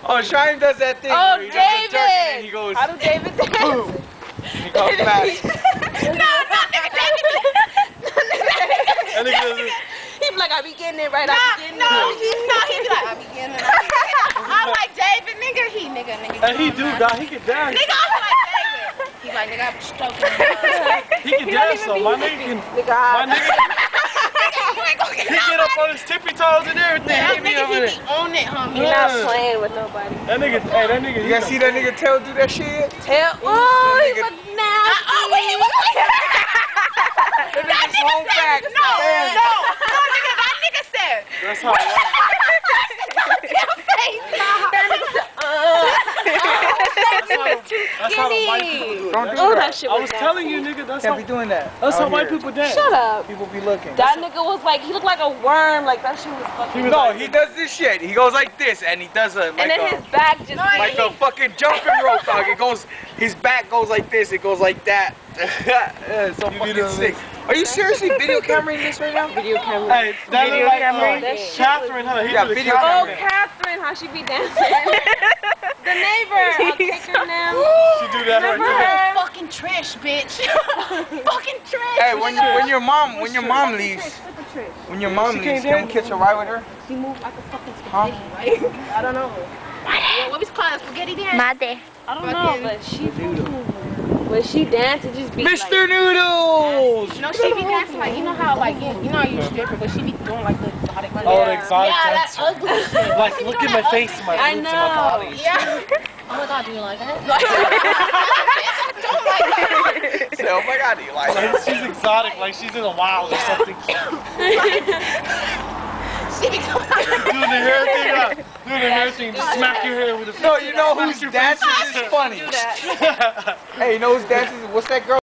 Oh, Shine does that thing. Oh, where he does a jerk and then David! he goes, How do David dance? boom. And he goes back. No, nigga, David. And he goes, He be like, I be getting it right. I be getting it. He be like, I be getting it. I like David, nigga. Nigga. and he do, dog. He can dance. Nigga, I like David. He like, nigga, I be stroking. He can dance, so my nigga can. My nigga. He get up on his tippy toes and everything. That Hit me nigga, over he there. be on it, homie. You're not playing with nobody. That nigga. You guys see that nigga Tail do that shit? Tail. Oh, he nigga- was nasty. Oh, wait, he was like That nigga's whole back. No, nigga, that nigga said. That's how I like That's how the white people do it. Don't do that shit. I was telling you, nigga, that's how Can't be doing that. That's how out white here. people dance. Shut up. People be looking. That nigga was like, he looked like a worm. Like that shit was fucking. No, he does this shit. He goes like this, and he does a And then his back just. like a fucking jumping rope, dog. It goes, his back goes like this. It goes like that. It's so fucking sick. Are you seriously video cameraing this right now? Video camera. Hey, that Video look like camera. That shit Catherine, huh? He Yeah, do the video Oh, camera. Catherine, how she be dancing? The neighbor, kicker them. She do that right Remember there. her? Fucking trash, bitch. Fucking trash. Hey, when your mom leaves, when your mom She leaves, came can we catch a ride with her? She moved like a fucking spaghetti, right? I don't know. What was called spaghetti dance? Mate. I don't know, but she when she dance, it just be Mr. Noodles! No, she be dancing like, you know how like, you know how you stripper, but she be doing like the exotic. Like, Oh, the exotic yeah, dance. that ugly shit. Like, look at my face and my I boobs and my body. Yeah. Oh my god, do you like that? I don't like that. So, oh my god, do you like Like, she's exotic, like she's in the wild or something. She be coming out. Doing the hair thing up. Doing the hair thing. Just smack your hair with a No, you know whose dances is funny? Hey, you know whose dances? What's that girl?